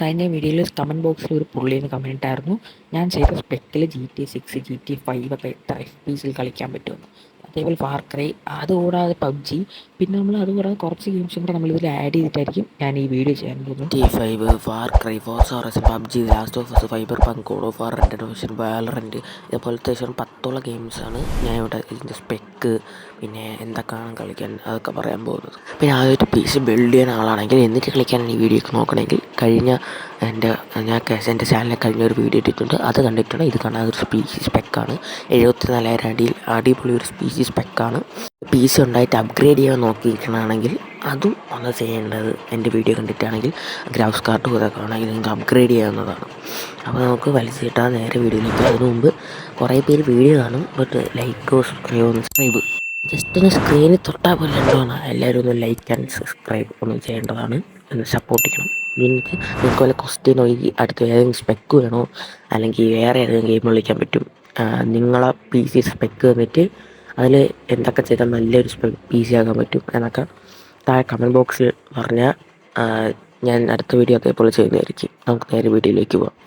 കഴിഞ്ഞ വീഡിയോയിൽ കമൻറ്റ് ബോക്സിൽ ഒരു പുള്ളിന്ന് കമൻറ്റ് ഇട്ടായിരുന്നു, ഞാൻ ചെയ്ത സ്പെക്കിൽ GTA 6 GTA 5 ഒക്കെ എത്ര FPS കളിക്കാൻ പറ്റുമെന്ന്. അതേപോലെ ഫാർ ക്രൈ, അതുകൂടാതെ പബ്ജി, പിന്നെ നമ്മൾ അതുകൂടാതെ കുറച്ച് ഗെയിംസും കൂടെ നമ്മളിതിൽ ആഡ് ചെയ്തിട്ടായിരിക്കും ഞാൻ ഈ വീഡിയോ ചെയ്യാൻ പോകുന്നത്. GTA 5, Far Cry, Forza Horizon, PUBG, Last of Us, Cyberpunk, God of War, Red Dead Redemption, Valorant, ഇതുപോലത്തെ 10ഓളം ഗെയിംസാണ് ഞാൻ ഇവിടെ ഇതിൻ്റെ സ്പെക്ക്, പിന്നെ എന്തൊക്കെയാണ് കളിക്കാൻ അതൊക്കെ പറയാൻ പോകുന്നത്. പിന്നെ ആദ്യമായിട്ട് PC ബിൽഡ് ചെയ്യുന്ന ആളാണെങ്കിൽ എന്നിട്ട് കളിക്കാൻ ഈ വീഡിയോ ഒക്കെ നോക്കണമെങ്കിൽ എൻ്റെ ചാനലിൽ കഴിഞ്ഞ ഒരു വീഡിയോ ഇട്ടിട്ടുണ്ട്, അത് കണ്ടിട്ടുണ്ട്. ഇത് കാണാൻ ഒരു PC സ്പെക്കാണ്, 74,000 അടിയിൽ അടിപൊളി ഒരു PC സ്പെക്കാണ്. PC ഉണ്ടായിട്ട് അപ്ഗ്രേഡ് ചെയ്യാൻ നോക്കിയിരിക്കണമെങ്കിൽ അതും ഒന്ന് ചെയ്യേണ്ടത് എൻ്റെ വീഡിയോ കണ്ടിട്ടാണെങ്കിൽ ഗ്രാഫിക്സ് കാർഡ് ഇതൊക്കെ ആണെങ്കിൽ നിങ്ങൾക്ക് അപ്ഗ്രേഡ് ചെയ്യാവുന്നതാണ്. അപ്പോൾ നമുക്ക് വലിച്ചു കിട്ടാൻ നേരെ വീഡിയോയിലേക്ക്. അതിന് മുമ്പ് കുറേ പേര് വീഡിയോ കാണും, ബട്ട് ലൈക്കോ സബ്സ്ക്രൈബ് ജസ്റ്റ് ഒന്ന് സ്ക്രീനിൽ തൊട്ടാൽ പോലെ ഉണ്ടോന്നാ. എല്ലാവരും ഒന്ന് ലൈക്ക് ആൻഡ് സബ്സ്ക്രൈബ് ഒന്ന് ചെയ്യേണ്ടതാണ്, ഒന്ന് സപ്പോർട്ട് ചെയ്യണം. നിങ്ങൾക്ക് വല്ല ക്വസ്റ്റ്യനോ ഈ അടുത്ത ഏതെങ്കിലും സ്പെക്ക് വേണോ, അല്ലെങ്കിൽ വേറെ ഏതെങ്കിലും ഗെയിം കളിക്കാൻ പറ്റും, നിങ്ങളെ PC സ്പെക്ക് തന്നിട്ട് അതിൽ എന്തൊക്കെ ചെയ്താൽ നല്ലൊരു PC ആക്കാൻ പറ്റും എന്നൊക്കെ താഴെ കമൻറ്റ് ബോക്സിൽ പറഞ്ഞാൽ ഞാൻ അടുത്ത വീഡിയോ അതേപോലെ ചെയ്യുന്നതായിരിക്കും. നമുക്ക് നേരെ വീഡിയോയിലേക്ക് പോകാം.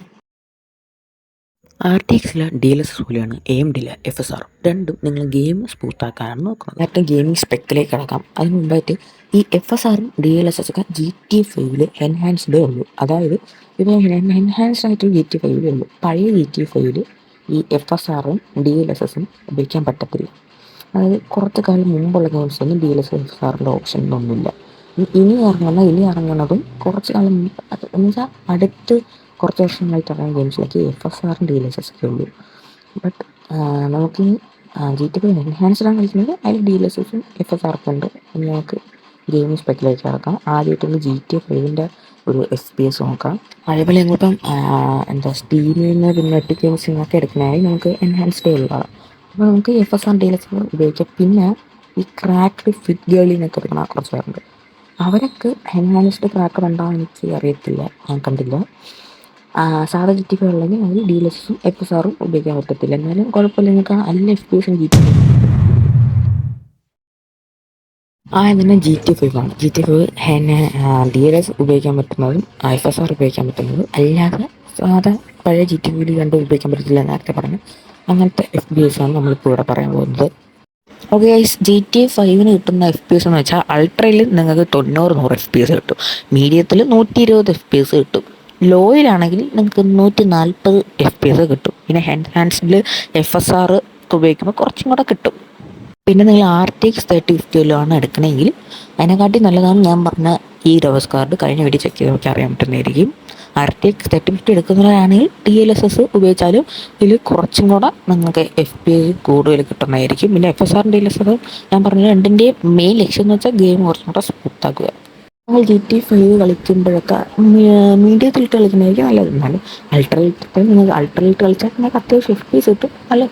RTXലെ DLSS പോലെയാണ് AMDയിലെ FSR. രണ്ടും നിങ്ങൾ ഗെയിം സ്മൂത്താക്കാനാണ് നോക്കുന്നത്. നേരത്തെ ഗെയിമിംഗ് സ്പെക്കിലേക്ക് കിടക്കാം. അതിന് മുമ്പായിട്ട് ഈ FSRും DLSS ഒക്കെ GTA 5 എൻഹാൻസ്ഡേ ഉള്ളൂ. അതായത് ഇപ്പോൾ എൻഹാൻസ്ഡ് ആയിട്ട് GTA 5 ഉള്ളൂ. പഴയ GTA 5 ഈ FSRും DLSSും ഉപയോഗിക്കാൻ പറ്റത്തില്ല. അതായത് കുറച്ച് കാലം മുമ്പുള്ള ഗെയിംസൊന്നും DLSS FSRൻ്റെ ഓപ്ഷനൊന്നുമില്ല. ഇനി ഇറങ്ങുന്നതും കുറച്ച് കാലം എന്ന് വെച്ചാൽ അടുത്ത് കുറച്ച് വർഷങ്ങളായിട്ട് ഇറങ്ങുന്ന ഗെയിംസിലേക്ക് FSRും DLSS ഒക്കെ ഉള്ളൂ. ബട്ട് നമുക്കിനി GTA 5 എൻഹാൻസ്ഡ് ആണ് കളിക്കുന്നത്, അതിൽ DLSSും FSRൊക്കെ ഉണ്ട്. ഇനി നമുക്ക് ഗെയിമിംഗ് സ്പെക്കിലേക്ക് ഇറക്കാം. ആദ്യമായിട്ടൊന്ന് GTA 5ൻ്റെ ഒരു FPS നോക്കാം. അതേപോലെ ഞങ്ങളിപ്പം സ്റ്റീമിൽ നിന്ന് പിന്നെ എപ്പിക് ഗെയിംസിൽ നിന്നൊക്കെ എടുക്കുന്നതായി നമുക്ക് എൻഹാൻസ്ഡേ ഉള്ളതാണ്. അപ്പോൾ നമുക്ക് FSR DLSS ഉപയോഗിക്കാം. പിന്നെ ഈ ക്രാക്ക്ഡ് ഫിറ്റ് ഗേളിനൊക്കെ എടുക്കുന്ന കുറച്ച് പേരുണ്ട്. അവരൊക്കെ എൻഹാൻസ്ഡ് ക്രാക്കർ ഉണ്ടാവും, എനിക്ക് അറിയത്തില്ല, ഞാൻ കണ്ടില്ല. സാധാ GTA 5 ഉള്ളെങ്കിൽ അതിൽ DLSSും FSRും ഉപയോഗിക്കാൻ പറ്റത്തില്ല. എന്നാലും കുഴപ്പമില്ല, നിങ്ങൾക്ക് നല്ല FPS GTA തന്നെ GTA 5 ആണ്. GTA 5 DLSS ഉപയോഗിക്കാൻ പറ്റുന്നതും FSR ഉപയോഗിക്കാൻ പറ്റുന്നതും അല്ലാതെ സാധാ പഴയ GTA കണ്ട് ഉപയോഗിക്കാൻ പറ്റത്തില്ല നേരത്തെ പറഞ്ഞു. അങ്ങനത്തെ FPS ആണ് നമ്മളിപ്പോൾ ഇവിടെ പറയാൻ പോകുന്നത്. ഓക്കെ ഗൈസ്, GTA 5 കിട്ടുന്ന FPS എന്ന് വെച്ചാൽ അൾട്രയിൽ നിങ്ങൾക്ക് 90-100 FPS കിട്ടും, മീഡിയത്തിൽ 120 FPS കിട്ടും, ലോയിലാണെങ്കിൽ നിങ്ങൾക്ക് 140 FPS കിട്ടും. പിന്നെ എൻഹാൻസ്ഡിൽ FSR ഉപയോഗിക്കുമ്പോൾ കുറച്ചും കൂടെ കിട്ടും. പിന്നെ നിങ്ങൾ RTX 3050 ആണ് എടുക്കണമെങ്കിൽ അതിനെക്കാട്ടി നല്ലതാണ് ഞാൻ പറഞ്ഞ ഈ ഗ്രാഫിക്സ് കാർഡ്. കഴിഞ്ഞ വീഡിയോ ചെക്ക് ചെയ്ത് നോക്കി അറിയാൻ പറ്റുന്നതായിരിക്കും. RTX 3050 എടുക്കുന്നവരാണെങ്കിൽ DLSS ഉപയോഗിച്ചാലും ഇതിൽ കുറച്ചും കൂടെ നിങ്ങൾക്ക് FPS കൂടുതൽ കിട്ടുന്നതായിരിക്കും. പിന്നെ FSR DLSS ഞാൻ പറഞ്ഞ രണ്ടിൻ്റെയും മെയിൻ ലക്ഷ്യം എന്ന് വെച്ചാൽ ഗെയിം കുറച്ചും കൂടെ സ്മൂത്താക്കുക. നിങ്ങൾ GTA 5 കളിക്കുമ്പോഴൊക്കെ മീഡിയത്തിലിട്ട് കളിക്കുന്നതായിരിക്കും നല്ലത്. എന്നാലും നിങ്ങൾക്ക് അൾട്രയിലിട്ട് കളിച്ചാൽ നിങ്ങൾക്ക് അത്യാവശ്യം FPS കിട്ടും. നല്ല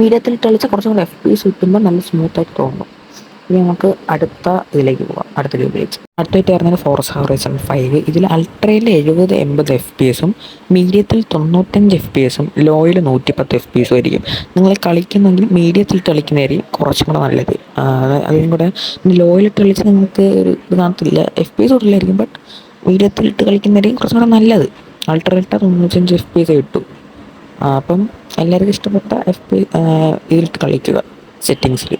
മീഡിയത്തിലിട്ട് കളിച്ചാൽ കുറച്ചും കൂടെ FPS കിട്ടുമ്പോൾ നല്ല സ്മൂത്തായിട്ട് തോന്നും. ഇനി നമുക്ക് അടുത്ത ഇതിലേക്ക് പോകാം, അടുത്ത ഗെയിമിലേക്ക്. അടുത്തായിട്ട് വരുന്നത് ഫോർസ ഹൊറൈസൺ 5. ഇതിൽ അൾട്രയിൽ 70-80 FPS മീഡിയത്തിൽ 95 FPS ലോയിൽ 110 FPS ആയിരിക്കും. നിങ്ങൾ കളിക്കുന്നെങ്കിൽ മീഡിയത്തിലിട്ട് കളിക്കുന്നതായിരിക്കും കുറച്ചും കൂടെ നല്ലത്. അതിനും കൂടെ ലോയിലിട്ട് കളിച്ച് നിങ്ങൾക്ക് ഒരു ഇത് കാണത്തില്ല, FPS കൂടുതലായിരിക്കും. ബട്ട് മീഡിയത്തിലിട്ട് കളിക്കുന്നതായിരിക്കും കുറച്ചും കൂടെ നല്ലത്. അൾട്രയിലിട്ട് 95 FPS കിട്ടും. അപ്പം എല്ലാവർക്കും ഇഷ്ടപ്പെട്ട ഇതിലിട്ട് കളിക്കുക സെറ്റിങ്സിൽ.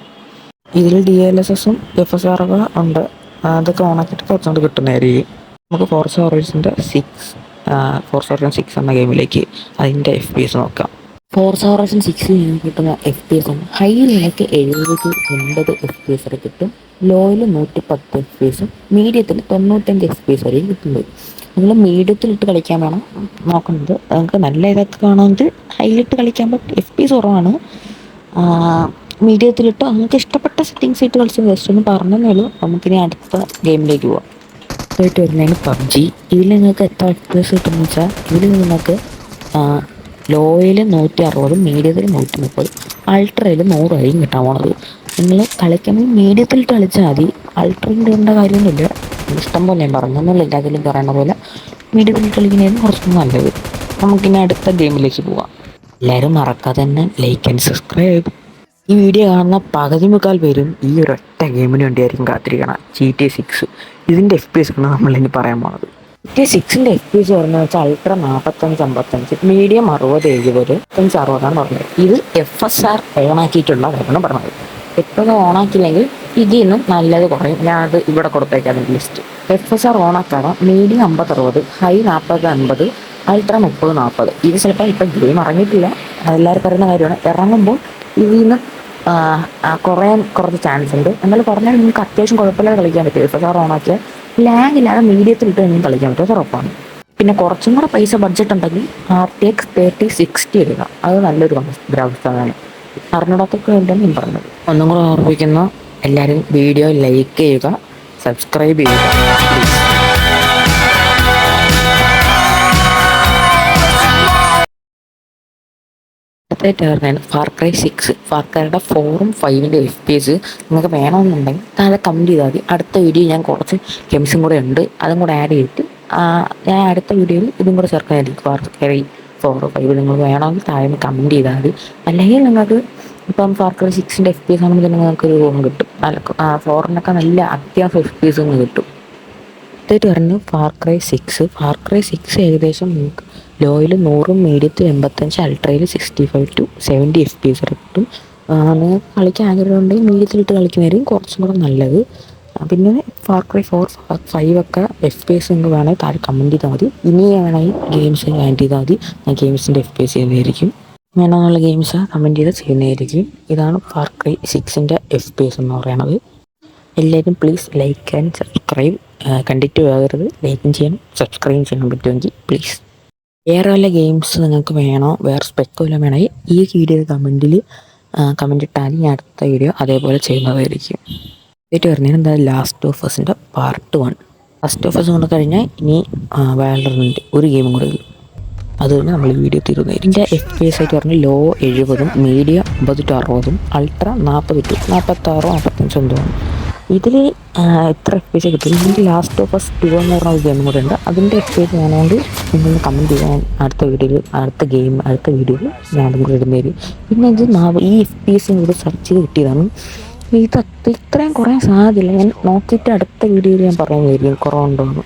ഇതിൽ DLSSും FSRൊക്കെ ഉണ്ട്, അതൊക്കെ ഓണാക്കിയിട്ട് കുറച്ചുകൊണ്ട് കിട്ടുന്നതായിരിക്കും. നമുക്ക് ഫോർസ ഹൊറൈസൺ 6 എന്ന ഗെയിമിലേക്ക് അതിൻ്റെ FPS നോക്കാം. ഫോർസ ഹൊറൈസൺ 6 കിട്ടുന്ന FPS ഹൈയിൽ നിങ്ങൾക്ക് 70-80 FPS വരെ കിട്ടും, ലോയിൽ 110 FPS, മീഡിയത്തിൽ 95 FPS വരെയും കിട്ടുന്നത്. നിങ്ങൾ മീഡിയത്തിലിട്ട് കളിക്കാൻ വേണം നോക്കുന്നത്. നിങ്ങൾക്ക് നല്ല ഇതൊക്കെ കാണുമെങ്കിൽ ഹൈയിലിട്ട് കളിക്കാൻ പറ്റും, FPS കുറവാണ്. മീഡിയത്തിലിട്ട് നിങ്ങൾക്ക് ഇഷ്ടപ്പെട്ട സെറ്റിങ്സ് ഇട്ട് കളിച്ച് ജസ്റ്റ് ഒന്ന് പറഞ്ഞതേ ഉള്ളൂ. നമുക്കിനി അടുത്ത ഗെയിമിലേക്ക് പോവാം. ആയിട്ട് വരുന്നതാണ് പബ്ജി. ഇതിൽ നിങ്ങൾക്ക് എത്ര FPS കിട്ടുമെന്ന് വെച്ചാൽ ഇതിൽ നിങ്ങൾക്ക് ലോയിൽ 160, മീഡിയത്തിൽ 130, അൾട്രയിൽ 100 കിട്ടാൻ പോണത്. നിങ്ങൾ കളിക്കുമ്പോൾ മീഡിയത്തിലിട്ട് കളിച്ചാൽ മതി, അൾട്രയിൽ ഇടേണ്ട കാര്യമൊന്നുമില്ല. ഇഷ്ടം പോലെ ഞാൻ പറഞ്ഞൊന്നുമില്ല, എല്ലാത്തിലും പറയുന്ന പോലെ മീഡിയത്തിലിട്ട് കളിക്കുന്നതായിരുന്നു കുറച്ചും നല്ലത്. നമുക്കിനി അടുത്ത ഗെയിമിലേക്ക് പോവാം. എല്ലാവരും മറക്കാതെ തന്നെ ലൈക്ക് ആൻഡ് സബ്സ്ക്രൈബ്. ഈ വീഡിയോ കാണുന്ന പകുതി മുക്കാൽ പേരും ഈ ഒരൊറ്റ ഗെയിമിന് വേണ്ടിയായിരിക്കും കാത്തിരിക്കണം, GTA 6. ഇതിൻ്റെ FPS ആണ് നമ്മളിനി പറയാൻ പോകുന്നത്. GTA 6 എഫ് പി എസ് പറഞ്ഞതെന്ന് വെച്ചാൽ അൾട്ര 45-55, മീഡിയം 60-70, 5-60 പറഞ്ഞത്. ഇത് FSR ഓണാക്കിയിട്ടുള്ള കാര്യമാണ് പറഞ്ഞത്. എപ്പോഴും ഓണാക്കിയില്ലെങ്കിൽ ഇതിൽ നിന്നും നല്ലത് കുറയും. ഞാൻ അത് ഇവിടെ കൊടുത്തേക്കാം ലിസ്റ്റ്. FSR ഓണാക്കാതെ മീഡിയം 50-60, ഹൈ 40-50, അൾട്ര 30-40. ഇത് ചിലപ്പോൾ ഇപ്പം ഗെയിം ഇറങ്ങിയിട്ടില്ല, എല്ലാവരും പറയുന്ന കാര്യമാണ്. ഇറങ്ങുമ്പോൾ ഇതിൽ നിന്ന് കുറയാൻ കുറച്ച് ചാൻസ് ഉണ്ട്. എന്നാലും പറഞ്ഞാൽ നിങ്ങൾക്ക് അത്യാവശ്യം കുഴപ്പമില്ലാതെ കളിക്കാൻ പറ്റും. FSR ഓണാക്കിയാൽ ലാഗ് ഇല്ലാതെ മീഡിയത്തിലിട്ട് നിങ്ങൾക്ക് കളിക്കാൻ പറ്റും, അത് ഉറപ്പാണ്. പിന്നെ കുറച്ചും കൂടെ പൈസ ബഡ്ജറ്റ് ഉണ്ടെങ്കിൽ RTX 3060 എടുക്കുക. അത് നല്ലൊരു ഗ്രാഫിക്സാണ്. അറിഞ്ഞിടത്തൊക്കെ വേണ്ടിയാണ് ഞാൻ പറഞ്ഞത്. ഒന്നും കൂടെ ഓർമ്മിക്കുന്നു, എല്ലാവരും വീഡിയോ ലൈക്ക് ചെയ്യുക, സബ്സ്ക്രൈബ് ചെയ്യുക പ്ലീസ്. അടുത്തായിട്ട് ഫാർ ക്രൈ 6. ഫാർ ക്രൈയുടെ 4ഉം 5ൻ്റെ FPS നിങ്ങൾക്ക് വേണമെന്നുണ്ടെങ്കിൽ താഴെ കമൻറ്റ് ചെയ്താൽ മതി. അടുത്ത വീഡിയോ ഞാൻ കുറച്ച് ഗെയിംസും കൂടെ ഉണ്ട്, അതും കൂടെ ആഡ് ചെയ്തിട്ട് ഞാൻ അടുത്ത വീഡിയോയിൽ ഇതും കൂടെ ചേർക്കാനായിരിക്കും. ഫാർ ക്രൈ 4, 5 നിങ്ങൾ വേണമെങ്കിൽ താഴെ കമൻറ്റ് ചെയ്താൽ മതി. അല്ലെങ്കിൽ നിങ്ങൾക്ക് ഇപ്പം ഫാർ ക്രൈ 6ൻ്റെ FPS ആണെങ്കിൽ നിങ്ങൾക്കൊരു റൂം കിട്ടും. 4നൊക്കെ നല്ല അത്യാവശ്യം FPS ഒന്ന് കിട്ടും. അടുത്തായിട്ട് പറഞ്ഞു ഫാർ ക്രൈ 6. ഫാർ ക്രൈ 6 ഏകദേശം നിങ്ങൾക്ക് ലോയിൽ 100, മീഡിയത്തിൽ 85, അൾട്രയിൽ 65-70 FPS കിട്ടും. നിങ്ങൾക്ക് കളിക്കാൻ ആഗ്രഹമുണ്ടെങ്കിൽ മീഡിയത്തിലിട്ട് കളിക്കുന്നതായിരിക്കും കുറച്ചും കൂടെ നല്ലത്. പിന്നെ ഫാർ ക്രൈ 4, 5 ഒക്കെ FPS നിങ്ങൾക്ക് വേണമെങ്കിൽ താഴെ കമൻറ്റ് ചെയ്താൽ മതി. ഇനി വേണമെങ്കിൽ ഗെയിംസ് കമൻറ്റ് ചെയ്താൽ മതി, ഞാൻ ഗെയിംസിൻ്റെ FPS ചെയ്യുന്നതായിരിക്കും. വേണമെന്നുള്ള ഗെയിംസ് കമൻറ്റ് ചെയ്ത് ചെയ്യുന്നതായിരിക്കും. ഇതാണ് ഫാർ ക്രൈ 6ൻ്റെ FPS എന്ന് പറയുന്നത്. എല്ലാവരും പ്ലീസ് ലൈക്ക് ആൻഡ് സബ്സ്ക്രൈബ്. കണ്ടിട്ട് പോകരുത്, ലൈക്കും ചെയ്യണം, സബ്സ്ക്രൈബ് ചെയ്യാൻ പറ്റുമെങ്കിൽ പ്ലീസ്. വേറെ വല്ല ഗെയിംസ് നിങ്ങൾക്ക് വേണോ, വേറെ സ്പെക്ക് വല്ലതും വേണമെങ്കിൽ ഈ വീഡിയോ കമൻറ്റ് ഇട്ടാൽ ഞാൻ അടുത്ത വീഡിയോ അതേപോലെ ചെയ്യുന്നതായിരിക്കും. ഏറ്റവും പറഞ്ഞാൽ എന്താ ലാസ്റ്റ് ഓഫ് അസിൻ്റെ പാർട്ട് 1. ലാസ്റ്റ് ഓഫ് അസ് കൊണ്ട് കഴിഞ്ഞാൽ ഇനി വാലറന്റ് ഒരു ഗെയിമും കൂടെ വരും. അതുകൊണ്ട് നമ്മൾ വീഡിയോ തീരുന്നതായിരിക്കും. എൻ്റെ FPS ആയിട്ട് പറഞ്ഞാൽ ലോ 70, മീഡിയം 50-60, അൾട്ര 40-46, 45 എന്തോമാണ്. ഇതിൽ എത്ര FPS കിട്ടും? ഇതിൻ്റെ ലാസ്റ്റ് ഓഫ് അസ് 2 എന്ന് പറഞ്ഞ ഒരു ഗെയിം കൂടെ ഉണ്ട്. അതിൻ്റെ FPS വേണമെങ്കിൽ നിങ്ങളൊന്ന് കമൻറ്റ് ചെയ്യാൻ അടുത്ത വീഡിയോയിൽ ഞാനും കൂടെ ഇടുന്നതായിരിക്കും. പിന്നെ ഇത് ഈ FPS കൂടെ സെർച്ച് ചെയ്ത് കിട്ടിയതാണ്. ഇത്രയും കുറയാൻ സാധ്യതയില്ല. ഞാൻ നോക്കിയിട്ട് അടുത്ത വീഡിയോയിൽ ഞാൻ പറയുന്നതായിരിക്കും കുറവുണ്ടോയെന്ന്,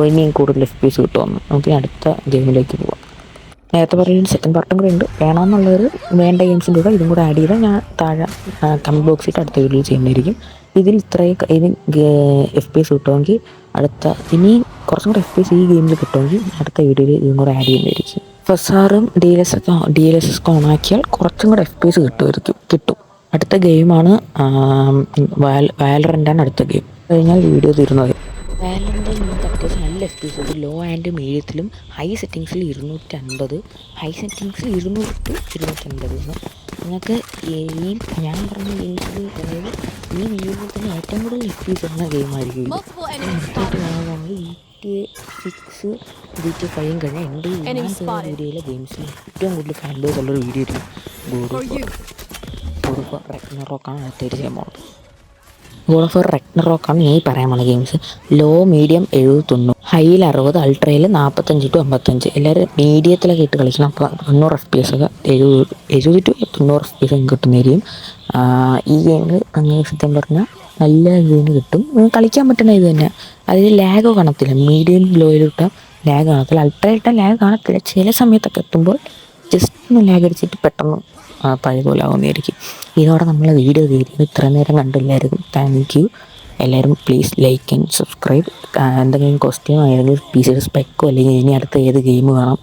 ഇനിയും കൂടുതൽ FPS കിട്ടുമെന്ന്. നമുക്ക് അടുത്ത ഗെയിമിലേക്ക് പോകാം. നേരത്തെ പറയുന്ന സെക്കൻഡ് പാർട്ടും കൂടെ ഉണ്ട്. വേണമെന്നുള്ളവർ വേണ്ട ഗെയിംസിൻ്റെ കൂടെ ഇതും കൂടെ ആഡ് ചെയ്താൽ ഞാൻ താഴെ കമൻറ്റ് ബോക്സിൽ അടുത്ത വീഡിയോ ചെയ്യുന്നതായിരിക്കും. ഇതിൽ FPS കിട്ടുമെങ്കിൽ ഇനി കുറച്ചും കൂടെ FPS ഈ ഗെയിമിൽ കിട്ടുമെങ്കിൽ അടുത്ത വീഡിയോയിൽ ഇതും കൂടെ ആഡ് ചെയ്യുന്നതായിരിക്കും. FSRും DLSS ഓണാക്കിയാൽ കുറച്ചും കൂടെ FPS കിട്ടും. അടുത്ത ഗെയിമാണ് വാലറൻ്റാണ് അടുത്ത ഗെയിം. കഴിഞ്ഞാൽ വീഡിയോ തീരുന്നത്. വാലറൻ്റിൽ നിങ്ങൾക്ക് അത്യാവശ്യം നല്ല FPS ഉണ്ട്. ലോ ആൻഡ് മീഡിയത്തിലും ഹൈ സെറ്റിങ്സിൽ 250, ഹൈ സെറ്റിങ്സിൽ 200-250. നിങ്ങൾക്ക് ഈ ഞാൻ പറഞ്ഞ ഗെയിംസിൽ, അതായത് ഈ വീഡിയോയിൽ തന്നെ ഏറ്റവും കൂടുതൽ FPS ഉള്ള ഗെയിമായിരിക്കും ഇത്. അടുത്തായിട്ട് കാണുന്നത് GTA 6, GTA 5 കഴിഞ്ഞാൽ എൻ്റെ വീഡിയോയിലെ ഗെയിംസിൽ ഏറ്റവും കൂടുതൽ ഫാൻ ബേസ് ഉള്ളൊരു വീഡിയോ ആയിരിക്കും ഗോഡ് ഓഫ് റാഗ്നറോക്കാണ് അടുത്തായിട്ട് ചെയ്യാൻ പോകുന്നത്. ഗോഡ് ഓഫ് റാഗ്നറോക്കാണ് ഞാൻ പറയാൻ പോകുന്ന ഗെയിംസ്. ലോ മീഡിയം 70-90, ഹൈയിൽ 60, അൾട്രയിൽ 45-55. എല്ലാവരും മീഡിയത്തിലൊക്കെ ഇട്ട് കളിക്കണം. അപ്പോൾ 90 FPS ഒക്കെ 70-90 FPS ഒക്കെ കിട്ടുന്നതായിരിക്കും. ഈ ഗെയിമിൽ അങ്ങനെ സത്യം പറഞ്ഞാൽ നല്ല ഗെയിം കിട്ടും. കളിക്കാൻ പറ്റുന്ന ഇത് തന്നെ. അതിൽ ലാഗ് കാണത്തില്ല. മീഡിയം ലോയിലിട്ടാൽ ലാഗ് കാണത്തില്ല, അൾട്രയിലിട്ടാൽ ലാഗ് കാണത്തില്ല. ചില സമയത്തൊക്കെ എത്തുമ്പോൾ ജസ്റ്റ് ഒന്ന് ലാഗ് അടിച്ചിട്ട് പെട്ടെന്ന് പഴയ പോലെ ആവുന്നതായിരിക്കും. ഇതോടെ നമ്മൾ വീഡിയോ തീരുന്നു. ഇത്ര നേരം കണ്ടില്ലായിരുന്നു. Thank you. എല്ലാവരും പ്ലീസ് ലൈക്ക് ആൻഡ് സബ്സ്ക്രൈബ്. എന്തെങ്കിലും ക്വസ്റ്റ്യനോ ഏതെങ്കിലും PCയുടെ സ്പെക്കോ അല്ലെങ്കിൽ ഇനി അടുത്ത ഏത് ഗെയിം വേണം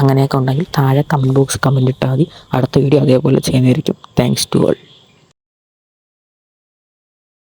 അങ്ങനെയൊക്കെ ഉണ്ടെങ്കിൽ താഴെ കമൻറ്റ് ബോക്സ് കമൻറ്റ് ഇട്ടാൽ മതി. അടുത്ത വീഡിയോ അതേപോലെ ചെയ്യുന്നതായിരിക്കും. Thanks to all.